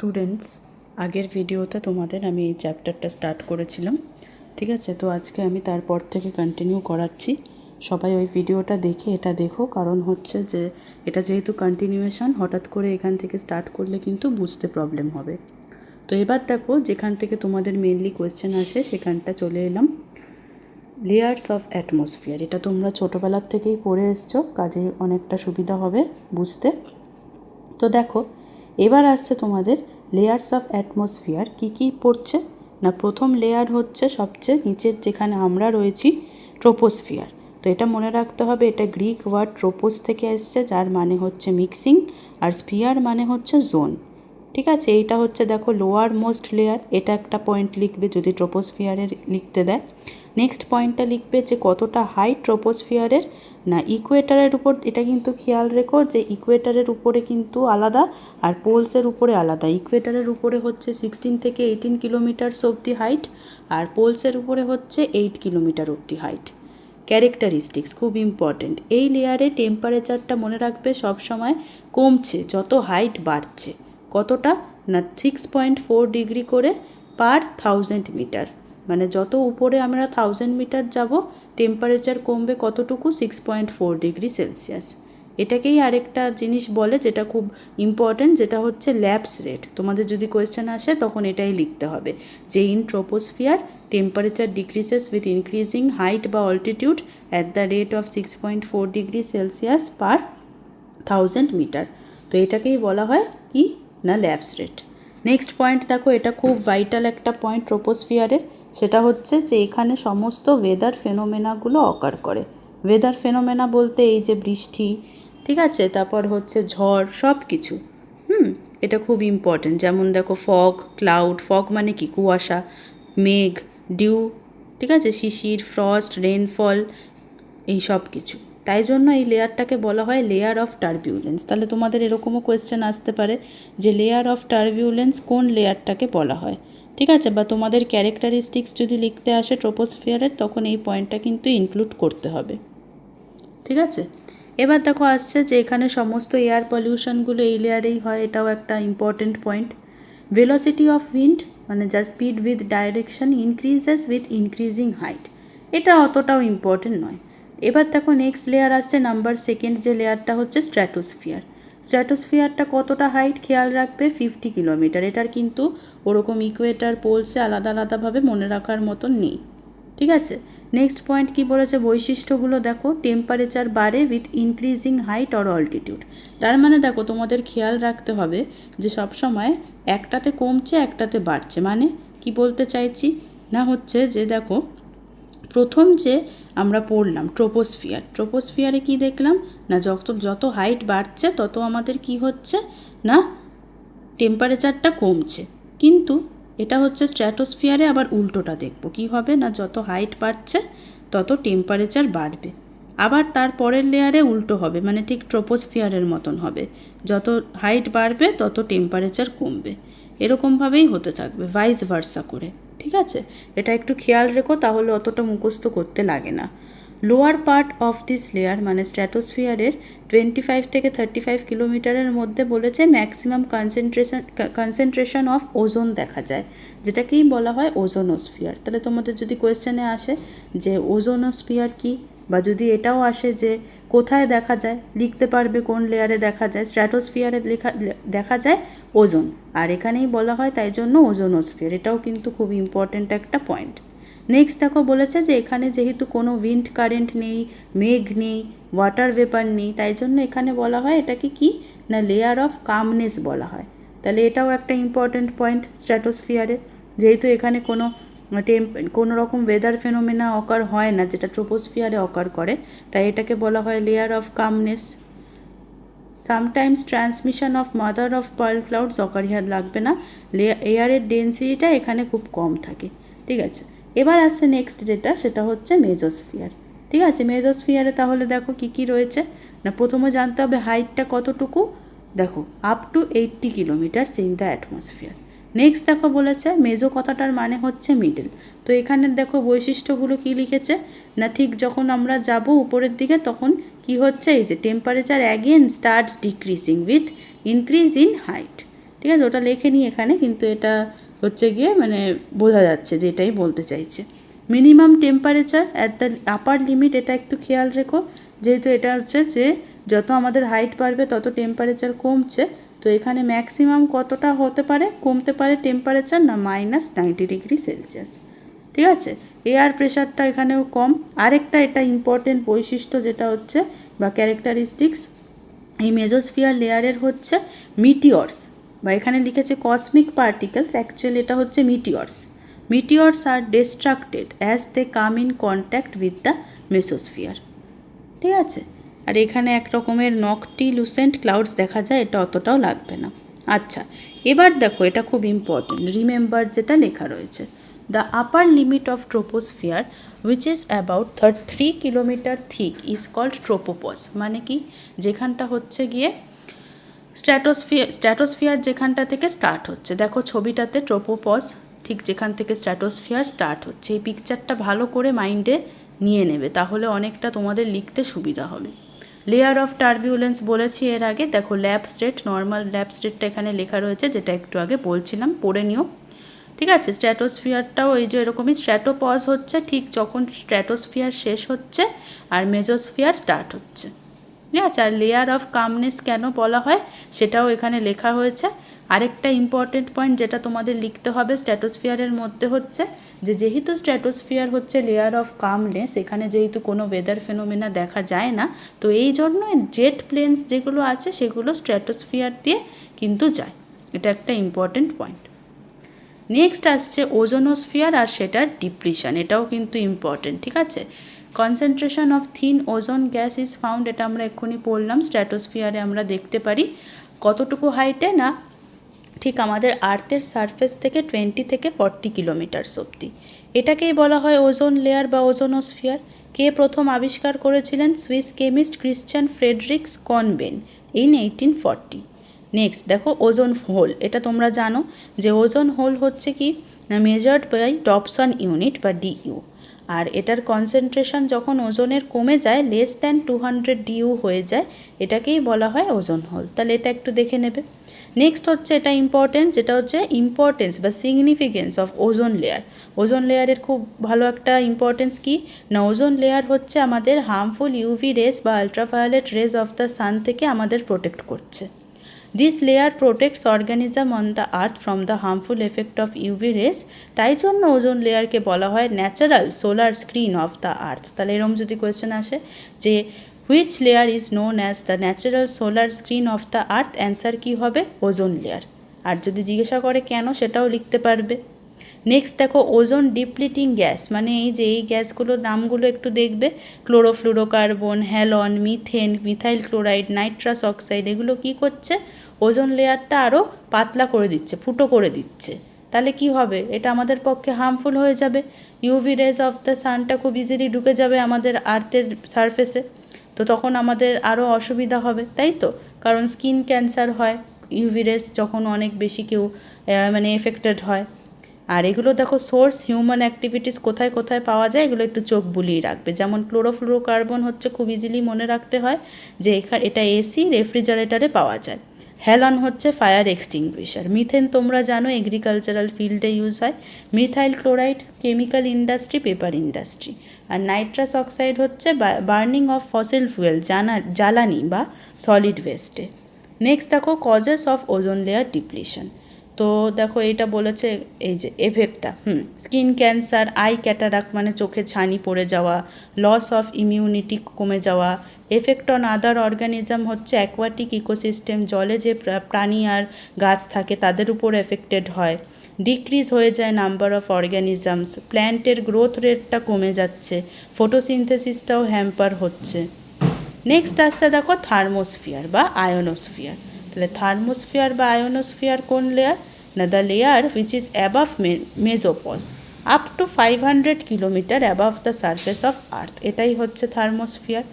Students, আগের ভিডিওতে তোমাদের আমি এই চ্যাপ্টারটা স্টার্ট করেছিলাম, ঠিক আছে? তো আজকে আমি তারপর থেকে কন্টিনিউ করাচ্ছি। সবাই ওই ভিডিওটা দেখে এটা দেখো, কারণ হচ্ছে যে এটা যেহেতু কন্টিনিউয়েশন, হঠাৎ করে এখান থেকে স্টার্ট করলে কিন্তু বুঝতে প্রবলেম হবে। তো এবার দেখো, যেখান থেকে তোমাদের মেনলি কোয়েশ্চেন আসে সেখানটা চলে এলাম। লেয়ার্স অফ অ্যাটমসফিয়ার, এটা তোমরা ছোটোবেলার থেকেই পড়ে এসছো, কাজে অনেকটা সুবিধা হবে বুঝতে। তো দেখো, এবার আসছে তোমাদের লেয়ার্স অফ অ্যাটমসফিয়ার। কী কী পড়ছে না, প্রথম লেয়ার হচ্ছে সবচেয়ে নিচের, যেখানে আমরা রয়েছি, ট্রোপোস্ফিয়ার। তো এটা মনে রাখতে হবে, এটা গ্রিক ওয়ার্ড ট্রোপোস থেকে এসছে, যার মানে হচ্ছে মিক্সিং, আর স্ফিয়ার মানে হচ্ছে জোন, ঠিক আছে? এইটা হচ্ছে দেখো লোয়ার মোস্ট লেয়ার, এটা একটা পয়েন্ট লিখবে যদি ট্রোপোস্ফিয়ারের লিখতে দেয়। নেক্সট পয়েন্টটা লিখবে যে কতটা হাইট ট্রোপোস্ফিয়ারের, না ইকুয়েটারের উপর। এটা কিন্তু খেয়াল রেখো যে ইকুয়েটারের উপরে কিন্তু আলাদা আর পোলসের উপরে আলাদা। ইকুয়েটারের উপরে হচ্ছে 16 থেকে 18 কিলোমিটারস অবধি হাইট, আর পোলসের উপরে হচ্ছে 8 কিলোমিটার অবধি হাইট। ক্যারেক্টারিস্টিক্স খুব ইম্পর্টেন্ট। এই লেয়ারে টেম্পারেচারটা মনে রাখবে সব সময় কমছে যত হাইট বাড়ছে। কতটা না 6.4 ডিগ্রি করে পার 1000 মিটার, মানে যত উপরে আমরা 1000 মিটার যাব টেম্পারেচার কমবে কতটুকু, 6.4 ডিগ্রি সেলসিয়াস। এটাকেই আরেকটা জিনিস বলে যেটা খুব ইম্পর্ট্যান্ট, যেটা হচ্ছে ল্যাপস রেট। তোমাদের যদি কোয়েশ্চেন আসে তখন এটাই লিখতে হবে যে in troposphere temperature decreases with increasing height বা altitude at the rate of 6.4 degree Celsius per 1000 metre. তো এটাকেই বলা হয় কি না ল্যাপস রেট। নেক্সট পয়েন্ট দেখো, এটা খুব ভাইটাল একটা পয়েন্ট ট্রোপোস্ফিয়ারের, সেটা হচ্ছে যে এখানে সমস্ত ওয়েদার ফেনোমেনাগুলো অকার করে। ওয়েদার ফেনোমেনা বলতে এই যে বৃষ্টি, ঠিক আছে, তারপর হচ্ছে ঝড়, সব কিছু। এটা খুব ইম্পর্টেন্ট। যেমন দেখো ফগ, ক্লাউড, ফগ মানে কি কুয়াশা, মেঘ, ডিউ, ঠিক আছে, শিশির, ফ্রস্ট, রেনফল, এই সব কিছু। তাই জন্য এই লেয়ারটাকে বলা হয় লেয়ার অফ টার্বিউলেন্স। তাহলে তোমাদের এরকমও কোয়েশ্চেন আসতে পারে যে লেয়ার অফ টার্বিউলেন্স কোন লেয়ারটাকে বলা হয়, ঠিক আছে? বা তোমাদের ক্যারেক্টারিস্টিক্স যদি লিখতে আসে ট্রোপোস্ফিয়ারের, তখন এই পয়েন্টটা কিন্তু ইনক্লুড করতে হবে, ঠিক আছে? এবার দেখো আসছে যে এখানে সমস্ত এয়ার পলিউশনগুলো এই লেয়ারেই হয়, এটাও একটা important point. Velocity of wind, মানে যার speed with direction increases with increasing height, এটা অতটাও ইম্পর্টেন্ট নয়। এবার দেখো নেক্সট লেয়ার আসছে নাম্বার সেকেন্ড, যে লেয়ারটা হচ্ছে স্ট্র্যাটোস্ফিয়ার। স্ট্র্যাটোস্ফিয়ারটা কতটা হাইট খেয়াল রাখবে, 50 কিলোমিটার। এটার কিন্তু ওরকম ইকুয়েটার পোলসে আলাদা আলাদাভাবে মনে রাখার মতন নেই, ঠিক আছে? নেক্সট পয়েন্ট কি বলেছে, বৈশিষ্ট্যগুলো দেখো, টেম্পারেচার বাড়ে with increasing height or altitude. তার মানে দেখো তোমাদের খেয়াল রাখতে হবে যে সবসময় একটাতে কমছে একটাতে বাড়ছে। মানে কি বলতে চাইছি না, হচ্ছে যে দেখো প্রথম যে আমরা পড়লাম ট্রোপোস্ফিয়ার, ট্রোপোস্ফিয়ারে কি দেখলাম না, যত হাইট বাড়ছে তত আমাদের কি হচ্ছে না টেম্পারেচারটা কমছে। কিন্তু এটা হচ্ছে স্ট্র্যাটোস্ফিয়ারে আবার উল্টোটা দেখব, কি হবে না যত হাইট বাড়ছে তত টেম্পারেচার বাড়বে। আবার তার পরের লেয়ারে উল্টো হবে, মানে ঠিক ট্রোপোস্ফিয়ারের মতন হবে, যত হাইট বাড়বে তত টেম্পারেচার কমবে। এরকমভাবেই হতে থাকবে, ভাইস ভার্সা করে, ঠিক আছে? এটা একটু খেয়াল রেখো, তাহলে অতটা মুখস্থ করতে লাগে না। Lower part of this layer মানে স্ট্র্যাটোস্ফিয়ারের 25 থেকে 35 কিলোমিটারের মধ্যে বলেছে ম্যাক্সিমাম কনসেন্ট্রেশন অফ ওজোন দেখা যায়, যেটাকেই বলা হয় ওজোনোস্ফিয়ার। তাহলে তোমাদের যদি কোয়েশ্চেনে আসে যে ওজোনোস্ফিয়ার কি, বা যদি এটাও আসে যে কোথায় দেখা যায়, লিখতে পারবে কোন লেয়ারে দেখা যায়। স্ট্র্যাটোস্ফিয়ারে দেখা যায় ওজোন, আর এখানেই বলা হয় তাই জন্য ওজোনোস্ফিয়ার। এটাও কিন্তু খুব ইম্পর্টেন্ট একটা পয়েন্ট। নেক্সট দেখো বলেছে যে এখানে যেহেতু কোনো উইন্ড কারেন্ট নেই, মেঘ নেই, ওয়াটার ভেপার নেই, তাই জন্য এখানে বলা হয় এটাকে কি না লেয়ার অফ কামনেস বলা হয়। তাহলে এটাও একটা ইম্পর্টেন্ট পয়েন্ট স্ট্র্যাটোস্ফিয়ারে, যেহেতু এখানে কোনো রকম ওয়েদার ফেনোমেনা অকার হয় না যেটা ট্রোপোস্ফিয়ারে অকার করে, তাই এটাকে বলা হয় layer of calmness. Sometimes transmission of mother of pearl clouds occur, হিয়ার লাগবে না, এয়ারের ডেন্সিটিটা এখানে খুব কম থাকে, ঠিক আছে? এবার আসছে নেক্সট যেটা, সেটা হচ্ছে মেজোস্ফিয়ার, ঠিক আছে? মেজোস্ফিয়ারে তাহলে দেখো কি কি রয়েছে না, প্রথমে জানতে হবে হাইটটা কতটুকু, দেখো up to 80 kilometre in the atmosphere. Next দেখো বলেছে মেজো কথাটার মানে হচ্ছে মিডল। তো এখানে দেখো বৈশিষ্ট্যগুলো কি লিখেছে না, ঠিক যখন আমরা যাব উপরের দিকে তখন কি হচ্ছে, এই যে temperature again starts decreasing with increase in height, ঠিক আছে, ওটা লেখেনি এখানে, কিন্তু এটা হচ্ছে গিয়ে মানে বোঝা যাচ্ছে যে এটাই বলতে চাইছে। Minimum temperature at the upper limit, এটা একটু খেয়াল রেখো, যেহেতু এটা হচ্ছে যে যত আমাদের হাইট বাড়বে তত টেম্পারেচার কমছে, তো এখানে ম্যাক্সিমাম কতটা হতে পারে, কমতে পারে টেম্পারেচার না -90°C। ঠিক আছে, এয়ার প্রেশারটা এখানেও কম। আরেকটা এটা ইম্পর্টেন্ট বৈশিষ্ট্য যেটা হচ্ছে বা ক্যারেক্টারিস্টিক্স এই মেজোস্ফিয়ার লেয়ারের হচ্ছে মিটিওরস, বা এখানে লিখেছে কসমিক পার্টিকেলস, অ্যাকচুয়ালি এটা হচ্ছে meteors. Meteors are destructed as they come in contact with the mesosphere. ঠিক আছে, আর এখানে এক রকমের নকটিলুসেন্ট ক্লাউডস দেখা যায়, এটা অতটাও লাগবে না। আচ্ছা, এবার দেখো এটা খুব ইম্পর্টেন্ট, রিমেম্বার যেটা লেখা রয়েছে, the upper limit of troposphere which is about 3 kilometre thick is called tropopause. মানে কি, যেখানটা হচ্ছে গিয়ে স্ট্র্যাটোস্ফিয়ার যেখানটা থেকে স্টার্ট হচ্ছে, দেখো ছবিটাতে ট্রোপোপস ঠিক যেখান থেকে স্ট্র্যাটোস্ফিয়ার স্টার্ট হচ্ছে, এই পিকচারটা ভালো করে মাইন্ডে নিয়ে নেবে, তাহলে অনেকটা তোমাদের লিখতে সুবিধা হবে। লেয়ার অফ টার্বিউলেন্স বলেছি এর আগে, দেখো ল্যাব স্টেট, নর্মাল ল্যাব স্টেটটা এখানে লেখা রয়েছে, যেটা একটু আগে বলছিলাম, পড়ে নিও। ঠিক আছে, স্ট্র্যাটোস্ফিয়ারটাও এই যে এরকমই স্ট্র্যাটোপজ হচ্ছে ঠিক যখন স্ট্র্যাটোস্ফিয়ার শেষ হচ্ছে আর মেজোস্ফিয়ার স্টার্ট হচ্ছে। ঠিক আছে, আর লেয়ার অফ কামনেস কেন বলা হয় সেটাও এখানে লেখা হয়েছে। আরেকটা ইম্পর্টেন্ট পয়েন্ট যেটা তোমাদের লিখতে হবে স্ট্র্যাটোস্ফিয়ারের মধ্যে হচ্ছে যে যেহেতু স্ট্র্যাটোস্ফিয়ার হচ্ছে লেয়ার অফ কামনেস, এখানে যেহেতু কোনো ওয়েদার ফেনোমেনা দেখা যায় না, তো এই জন্য জেট প্লেনস যেগুলো আছে সেগুলো স্ট্র্যাটোস্ফিয়ার দিয়ে কিন্তু যায়, এটা একটা ইম্পর্টেন্ট পয়েন্ট। নেক্সট আসছে ওজোনোস্ফিয়ার আর সেটার ডিপ্লিশন, এটাও কিন্তু ইম্পর্টেন্ট। ঠিক আছে, concentration of thin ozone gas is found, এটা আমরা এক্ষুনি পড়লাম, স্ট্র্যাটোস্ফিয়ারে আমরা দেখতে পারি কতটুকু হাইটে না, ঠিক আমাদের আর্থের সারফেস থেকে 20 থেকে 40 কিলোমিটার অবধি। এটাকেই বলা হয় ওজোন লেয়ার বা ওজোনোস্ফিয়ার। কে প্রথম আবিষ্কার করেছিলেন? Swiss chemist Christian Friedrich Schonbein in 1840। Next দেখো ওজোন হোল, এটা তোমরা জানো যে ওজোন হোল হচ্ছে কি মেজার্ড বাই ডবসন ইউনিট বা ডিইউ, আর এটার কনসেন্ট্রেশন যখন ওজনের কমে যায় লেস দ্যান 200 ডিইউ হয়ে যায়, এটাকেই বলা হয় ওজোন হোল। তাহলে এটা একটু দেখে নেবে। নেক্সট হচ্ছে এটা ইম্পর্টেন্ট, যেটা হচ্ছে ইম্পর্টেন্স বা significance of ozone layer. Ozone লেয়ারের খুব ভালো একটা ইম্পর্টেন্স কি না, ওজোন লেয়ার হচ্ছে আমাদের হার্মফুল ইউভি রেস বা ultraviolet rays of the sun থেকে আমাদের প্রোটেক্ট করছে। This layer protects organism on the earth from the harmful effect of UV rays, তাই জন্য ওজোন লেয়ারকে বলা হয় natural solar screen of the earth. তাহলে এরকম যদি কোয়েশ্চেন আসে যে which layer is known as the natural solar screen of the earth, answer কী হবে? Ozone layer. আর যদি জিজ্ঞাসা করে কেন, সেটাও লিখতে পারবে। নেক্সট দেখো ওজোন ডিপ্লিটিং গ্যাস, মানে এই যে এই গ্যাসগুলোর নামগুলো একটু দেখবে, chlorofluorocarbon, হ্যালন, methane, methyl chloride, nitrous oxide, এগুলো কি করছে? ওজোন লেয়ারটা আরও পাতলা করে দিচ্ছে, ফুটো করে দিচ্ছে। তাহলে কি হবে? এটা আমাদের পক্ষে হার্মফুল হয়ে যাবে। ইউভি রেজ অফ দ্য সানটা খুব ইজিলি ঢুকে যাবে আমাদের আর্থের সারফেসে, তো তখন আমাদের আরও অসুবিধা হবে, তাই তো? কারণ স্কিন ক্যান্সার হয় ইউভি রেজ যখন অনেক বেশি কেউ মানে এফেক্টেড হয়। আর এগুলো দেখো সোর্স হিউম্যান অ্যাক্টিভিটিস কোথায় কোথায় পাওয়া যায়, এগুলো একটু চোখ বুলিয়ে রাখবে। যেমন ক্লোরোফ্লুরোকার্বন হচ্ছে খুব ইজিলি মনে রাখতে হয় যে এটা এসি রেফ্রিজারেটরে পাওয়া যায়। হ্যালন হচ্ছে ফায়ার এক্সটিংগুইশার। মিথেন তোমরা জানো এগ্রিকালচারাল ফিল্ডে ইউজ হয়। Methyl chloride chemical industry, paper industry. আর নাইট্রাস অক্সাইড হচ্ছে বার্নিং অফ ফসিল ফুয়েল, জ্বালানি বা সলিড ওয়েস্টে। নেক্সট দেখো causes of ozone layer depletion. তো দেখো এইটা বলেছে এই যে এফেক্টটা, স্কিন ক্যান্সার, আই ক্যাটারাক্ট মানে চোখে ছানি পড়ে যাওয়া, লস অফ ইমিউনিটি কমে যাওয়া, এফেক্ট অন আদার অর্গানিজম হচ্ছে অ্যাকোয়াটিক ইকোসিস্টেম, জলে যে প্রাণী আর গাছ থাকে তাদের উপর এফেক্টেড হয়, ডিক্রিজ হয়ে যায় নাম্বার অফ অর্গানিজমস, প্ল্যান্টের গ্রোথ রেটটা কমে যাচ্ছে, ফটোসিনথেসিসটাও হ্যাম্পার হচ্ছে। নেক্সট আসছে দেখো থার্মোস্ফিয়ার বা আয়োনোস্ফিয়ার। তাহলে থার্মোস্ফিয়ার বা আয়োনোস্ফিয়ার কোন লেয়ার না, the layer which is above mesopause up to 500 kilometre above the surface of earth, এটাই হচ্ছে থার্মোস্ফিয়ার।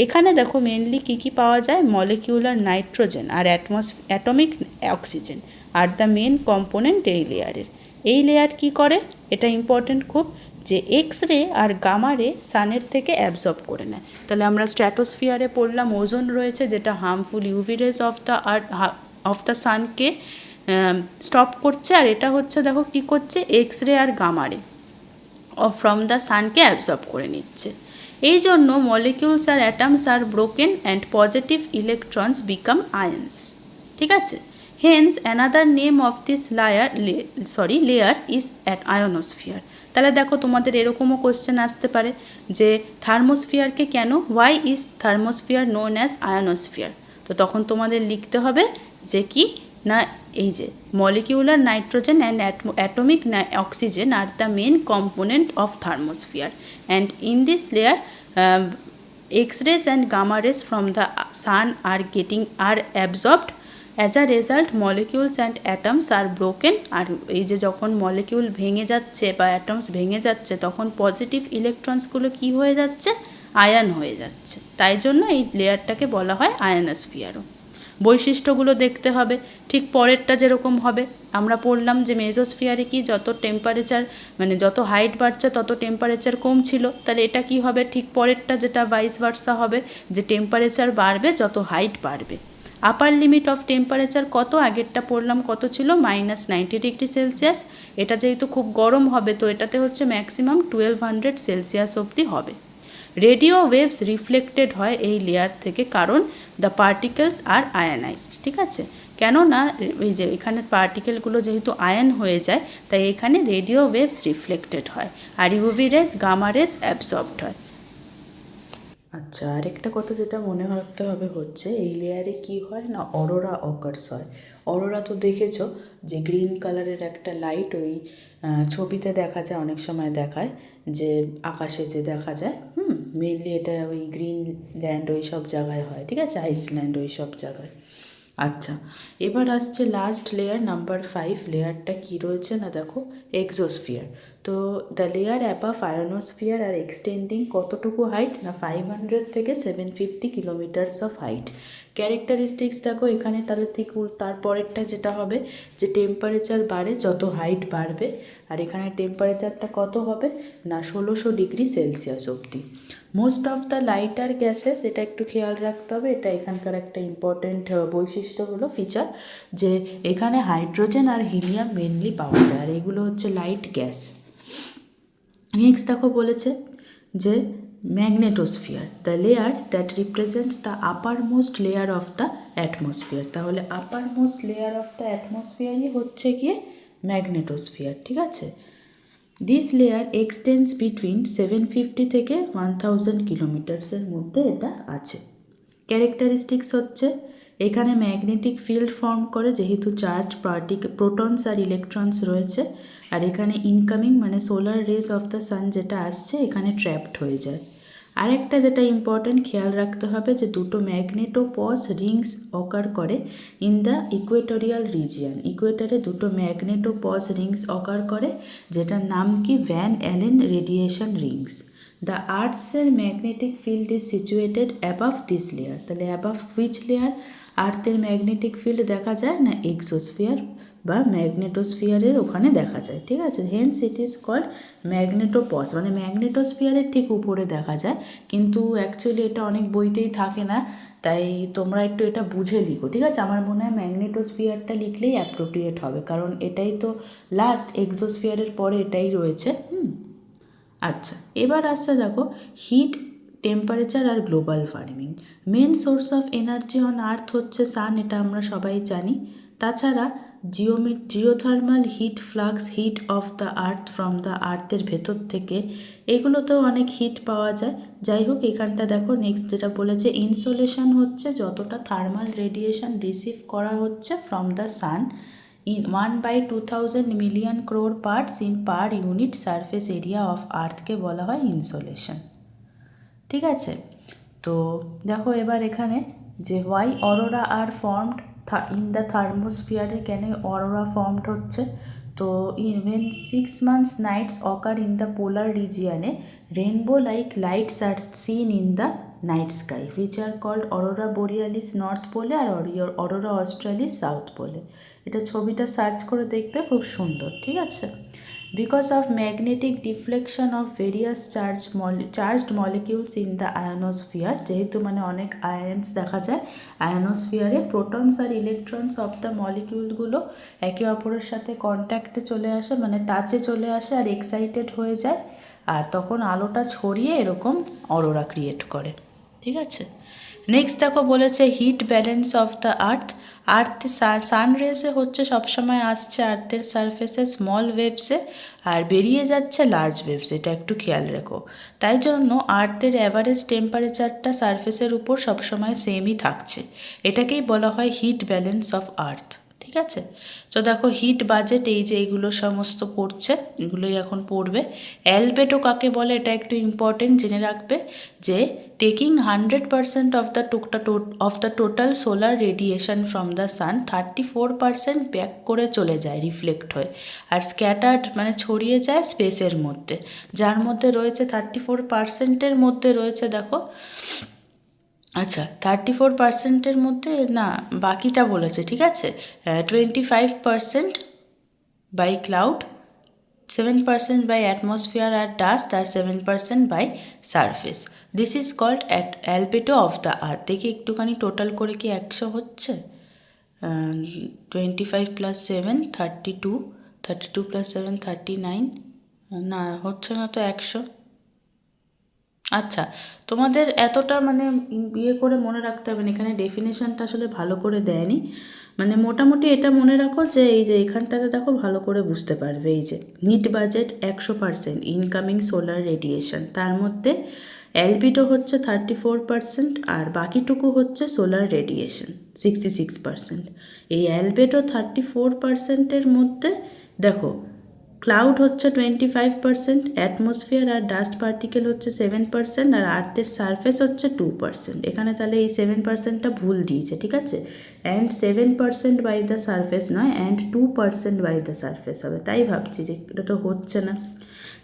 এখানে দেখো মেনলি কী কী পাওয়া যায়, মলিকিউলার নাইট্রোজেন আর atomic oxygen are the main component এই লেয়ারের। এই লেয়ার কি করে, এটা ইম্পর্টেন্ট খুব, যে এক্স রে আর গামা রে সানের থেকে অ্যাবজর্ব করে নেয়। তাহলে আমরা স্ট্র্যাটোস্ফিয়ারে পড়লাম ওজোন রয়েছে যেটা harmful UV rays of the সানকে স্টপ করছে, আর এটা হচ্ছে দেখো কী করছে, এক্স রে আর গামা রে ফ্রম দ্য সানকে অ্যাবজর্ব করে নিচ্ছে। এই জন্য মলিকিউলস আর atoms are broken and positive electrons become ions. ঠিক আছে, hence another name of this layer is ionosphere. তাহলে দেখো তোমাদের এরকমও কোশ্চেন আসতে পারে যে থার্মোস্ফিয়ারকে কেন, why is thermosphere known as ionosphere. তো তখন তোমাদের লিখতে হবে যে কি না, এই যে molecular nitrogen and atomic oxygen are the main component of thermosphere, and in this layer X-rays and gamma rays from the sun are absorbed. As a result, molecules and atoms are broken. আর এই যে যখন molecule ভেঙে যাচ্ছে বা atoms ভেঙে যাচ্ছে তখন positive ইলেকট্রনসগুলো কি হয়ে যাচ্ছে, আয়ন হয়ে যাচ্ছে। তাই জন্য এই লেয়ারটাকে বলা হয় আয়নোস্ফিয়ারও। বৈশিষ্ট্যগুলো দেখতে হবে, ঠিক পরেরটা যেরকম হবে আমরা পড়লাম যে মেজোস্ফিয়ারে কি যত টেম্পারেচার মানে যত হাইট বাড়ছে তত টেম্পারেচার কম ছিল, তাহলে এটা কি হবে ঠিক পরেরটা যেটা ভাইস ভার্সা হবে, যে টেম্পারেচার বাড়বে যত হাইট বাড়বে। আপার লিমিট অফ টেম্পারেচার কত, আগেরটা পড়লাম কত ছিল, -90°C। এটা যেহেতু খুব গরম হবে তো এটাতে হচ্ছে ম্যাক্সিমাম 1200 অবধি হবে। রেডিও ওয়েভস রিফ্লেক্টেড হয় এই লেয়ার থেকে, কারণ দ্য পার্টিকেলস আর আয়নাইজড। ঠিক আছে, কেননা এই যে এখানে পার্টিকেলগুলো যেহেতু আয়ন হয়ে যায় তাই এখানে রেডিও ওয়েভস রিফ্লেক্টেড হয়, আর UV rays gamma rays absorbed হয়। আচ্ছা, আরেকটা কথা যেটা মনে রাখতে হবে হচ্ছে এই লেয়ারে কি হয় না, অরোরা অকার্স হয়। অরোরা তো দেখেছো যে গ্রিন কালারের একটা লাইট ওই ছবিতে দেখা যায়, অনেক সময় দেখায় যে আকাশে যে দেখা যায়, মেনলি এটা ওই গ্রিনল্যান্ড ওই সব জায়গায় হয়। ঠিক আছে, আইসল্যান্ড ওই সব জায়গায়। আচ্ছা, এবার আসছে লাস্ট লেয়ার নাম্বার 5। লেয়ারটা কী রয়েছে না দেখো, এক্সোস্ফিয়ার। তো দ্য লেয়ার অ্যাবাভ আয়োনোস্ফিয়ার আর এক্সটেন্ডিং কতটুকু হাইট না 500 থেকে 750 কিলোমিটার্স অফ হাইট। ক্যারেক্টারিস্টিক্স দেখো এখানে তাহলে ঠিক তারপরেরটা যেটা হবে যে টেম্পারেচার বাড়ে যত হাইট বাড়বে, আর এখানে টেম্পারেচারটা কত হবে না 16°C অবধি। Most of the lighter gases, এটা একটু খেয়াল রাখতে হবে, এটা এখানকার একটা ইম্পর্টেন্ট বৈশিষ্ট্য হলো ফিচার, যে এখানে হাইড্রোজেন আর হিলিয়াম মেনলি পাওয়া যায়, আর এগুলো হচ্ছে লাইট গ্যাস। নেক্সট দেখো বলেছে যে magnetosphere, the layer that represents the upper most layer of the atmosphere. তাহলে আপার মোস্ট লেয়ার অফ দ্য অ্যাটমসফিয়ারই হচ্ছে গিয়ে ম্যাগনেটোস্ফিয়ার। ঠিক আছে, দিস লেয়ার এক্সটেন্ডস বিটুইন 750 থেকে 1000 কিলোমিটার্সের মধ্যে এটা আছে। ক্যারেক্টারিস্টিক্স হচ্ছে এখানে ম্যাগনেটিক ফিল্ড ফর্ম করে যেহেতু চার্জ প্রোটনস আর ইলেকট্রনস রয়েছে, আর এখানে ইনকামিং মানে solar rays of the sun যেটা আসছে এখানে ট্র্যাপড হয়ে যায়। আরেকটা যেটা ইম্পর্ট্যান্ট খেয়াল রাখতে হবে যে দুটো ম্যাগনেটোপজ রিংস অকার করে ইন দ্য ইকুয়েটোরিয়াল রিজিয়ন। ইকুয়েটারে দুটো ম্যাগনেটোপজ রিংস অকার করে, যেটার নাম কি Van Allen radiation rings. The আর্থসের magnetic field is situated above this layer. তাহলে অ্যাবাভ হুইচ লেয়ার আর্থের ম্যাগনেটিক ফিল্ড দেখা যায় না, এক্সোস্ফিয়ার বা ম্যাগনেটোস্ফিয়ারের ওখানে দেখা যায়। ঠিক আছে, হেন্স ইট ইজ কল্ড ম্যাগনেটোপজ, মানে ম্যাগনেটোস্ফিয়ারের ঠিক উপরে দেখা যায়, কিন্তু অ্যাকচুয়ালি এটা অনেক বইতেই থাকে না, তাই তোমরা একটু এটা বুঝে লিখো। ঠিক আছে, আমার মনে হয় ম্যাগনেটোস্ফিয়ারটা লিখলেই অ্যাপ্রোপ্রিয়েট হবে, কারণ এটাই তো লাস্ট, এক্সোস্ফিয়ারের পরে এটাই রয়েছে। আচ্ছা, এবার আসছে দেখো হিট, টেম্পারেচার আর global warming. Main source of energy on earth হচ্ছে সান, এটা আমরা সবাই জানি। তাছাড়া geothermal heat, flux heat of the earth from the আর্থের ভেতর থেকে, এগুলোতেও অনেক হিট পাওয়া যায়। যাই হোক, এখানটা দেখো নেক্সট যেটা বলেছে ইনসোলেশন হচ্ছে যতটা থার্মাল রেডিয়েশন রিসিভ করা হচ্ছে from the San in 1/2000 million crore parts in per unit surface area of আর্থকে বলা হয় ইনসোলেশন। ঠিক আছে, তো দেখো এবার এখানে যে why aurora are formed in the থার্মোস্ফিয়ারে, কেন অরোরা ফর্মড হচ্ছে, তো when 6 months nights occur in the polar region, rainbow like lights are seen in the night sky which are called aurora borealis north পোলে আর aurora australis south পোলে। এটা ছবিটা search করে দেখবে, খুব সুন্দর। ঠিক আছে, Because of magnetic deflection of various charged molecules in the ionosphere, যেহেতু মানে অনেক আয়ন্স দেখা যায় আয়নোস্ফিয়ারে, প্রোটনস আর ইলেকট্রনস অফ দ্য মলিকিউলগুলো একে অপরের সাথে কন্ট্যাক্টে চলে আসে, মানে টাচে চলে আসে আর এক্সাইটেড হয়ে যায়, আর তখন আলোটা ছড়িয়ে এরকম অরোরা ক্রিয়েট করে। ঠিক আছে, নেক্সট দেখো বলেছে heat balance of the earth sun রেসে হচ্ছে সবসময় আসছে আর্থের সারফেসে স্মল ওয়েভসে আর বেরিয়ে যাচ্ছে লার্জ ওয়েভস, এটা একটু খেয়াল রেখো। তাই জন্য আর্থের অ্যাভারেজ টেম্পারেচারটা সারফেসের উপর সবসময় সেমই থাকছে, এটাকেই বলা হয় হিট ব্যালেন্স অফ আর্থ। ঠিক আছে, তো দেখো হিট বাজেট এই যে এইগুলো সমস্ত পড়ছে, এগুলোই এখন পড়বে। অ্যালবেটো কাকে বলে এটা একটু ইম্পর্টেন্ট জেনে রাখবে, যে taking 100% of the total solar radiation from the San 34% back করে চলে যায় রিফ্লেক্ট হয়ে, আর স্ক্যাটার্ড মানে ছড়িয়ে যায় স্পেসের মধ্যে, যার মধ্যে রয়েছে 34%-এর মধ্যে রয়েছে দেখো, আচ্ছা 34%-এর মধ্যে না, বাকিটা বলেছে, ঠিক আছে, 25% বাই ক্লাউড, 7% বাই অ্যাটমসফিয়ার আর ডাস্ট, আর 7% by surface. This is called albedo of the earth. দেখি একটুখানি টোটাল করে কি 100 হচ্ছে? 25 + 7 32, 32 + 7 39, না হচ্ছে না তো 100। আচ্ছা, তোমাদের এতটা মানে ইয়ে করে মনে রাখতে হবে না, এখানে ডেফিনেশনটা আসলে ভালো করে দেয়নি, মানে মোটামুটি এটা মনে রাখো যে এই যে এখানটাতে দেখো ভালো করে বুঝতে পারবে, এই যে heat budget 100% incoming solar radiation, তার মধ্যে অ্যালবিডো হচ্ছে 34% আর বাকিটুকু হচ্ছে সোলার রেডিয়েশন 66%। এই অ্যালবেডো 34%-এর মধ্যে দেখো ক্লাউড হচ্ছে 25%, অ্যাটমসফিয়ার আর ডাস্ট পার্টিকেল হচ্ছে 7%, আর আর্থের সারফেস হচ্ছে 2%। এখানে তাহলে এই 7%টা ভুল দিয়েছে, ঠিক আছে, অ্যান্ড 7% বাই দ্য সারফেস নয়, অ্যান্ড 2% বাই দ্য সারফেস হবে, তাই ভাবছি যে এটা তো হচ্ছে না।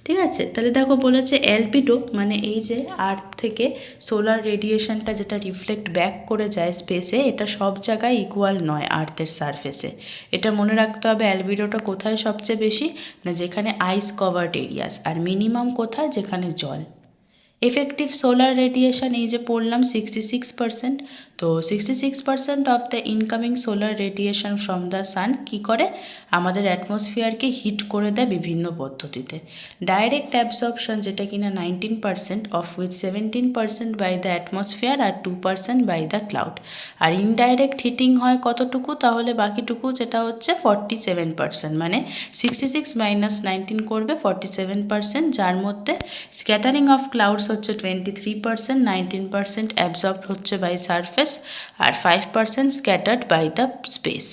ঠিক আছে, তাহলে দেখো বলেছে অ্যালবিডো মানে এই যে আর্থ থেকে সোলার রেডিয়েশনটা যেটা রিফ্লেক্ট ব্যাক করে যায় স্পেসে, এটা সব জায়গায় ইকুয়াল নয় আর্থের সারফেসে। এটা মনে রাখতে হবে অ্যালবিডোটা কোথায় সবচেয়ে বেশি, না যেখানে আইস কভার্ড এরিয়াস, আর মিনিমাম কোথায়, যেখানে জল। এফেক্টিভ সোলার রেডিয়েশন এই যে পড়লাম 66%, তো 66% of the incoming solar radiation from the sun কী করে, আমাদের অ্যাটমসফিয়ারকে হিট করে দেয় বিভিন্ন পদ্ধতিতে। ডাইরেক্ট অ্যাবজর্পশন যেটা কিনা 19%, of which 17% by the atmosphere আর 2% বাই দ্য ক্লাউড। আর ইনডাইরেক্ট হিটিং হয় কতটুকু, তাহলে বাকিটুকু যেটা হচ্ছে 47%, মানে 66 - 19 করবে 47%, যার মধ্যে স্ক্যাটারিং অফ ক্লাউডস হচ্ছে 23%, 19% অ্যাবজর্বড হচ্ছে বাই সারফেস, আর 5% scattered by the space.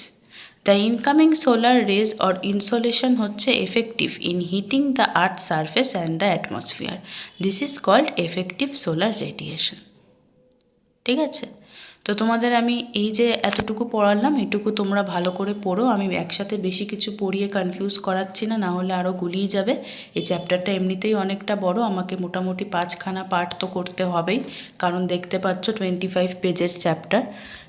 The incoming solar rays or insolation হচ্ছে effective in heating the earth surface and the atmosphere. This is called effective solar radiation. ঠিক আছে, তো তোমাদের আমি এই যে এতটুকু পড়ালাম, এটুকু তোমরা ভালো করে পড়ো। আমি একসাথে বেশি কিছু পড়িয়ে কনফিউজ করাচ্ছি না, না হলে আরও গুলিয়ে যাবে। এই চ্যাপ্টারটা এমনিতেই অনেকটা বড়, আমাকে মোটামুটি 5খানা পার্ট তো করতে হবেই, কারণ দেখতে পাচ্ছ 25 পেজের চ্যাপ্টার।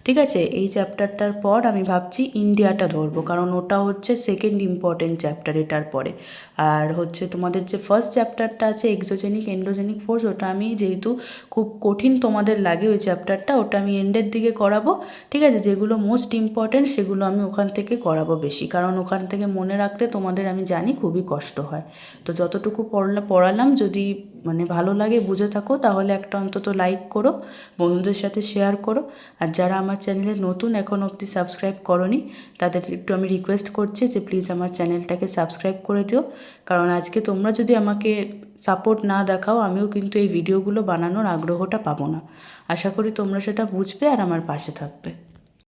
ঠিক আছে, এই চ্যাপ্টারটার পর আমি ভাবছি ইন্ডিয়াটা ধরবো, কারণ ওটা হচ্ছে সেকেন্ড ইম্পর্টেন্ট চ্যাপ্টার এটার পরে। আর হচ্ছে তোমাদের যে ফার্স্ট চ্যাপ্টারটা আছে এক্সোজেনিক এন্ডোজেনিক ফোর্স, ওটা আমি যেহেতু খুব কঠিন তোমাদের লাগে ওই চ্যাপ্টারটা, ওটা আমি এন্ডের দিকে করাবো। ঠিক আছে, যেগুলো মোস্ট ইম্পর্টেন্ট সেগুলো আমি ওখান থেকে করাবো বেশি, কারণ ওখান থেকে মনে রাখতে তোমাদের আমি জানি খুবই কষ্ট হয়। তো যতটুকু পড়ালাম যদি মানে ভালো লাগে, বুঝে থাকো, তাহলে একটা অন্তত লাইক করো, বন্ধুদের সাথে শেয়ার করো। আর যারা আমার চ্যানেলে নতুন এখন অবধি সাবস্ক্রাইব করোনি, তাদের একটু আমি রিকোয়েস্ট করছি যে প্লিজ আমার চ্যানেলটাকে সাবস্ক্রাইব করে দিও, কারণ আজকে তোমরা যদি আমাকে সাপোর্ট না দেখাও, আমিও কিন্তু এই ভিডিওগুলো বানানোর আগ্রহটা পাবো না। আশা করি তোমরা সেটা বুঝবে আর আমার পাশে থাকবে।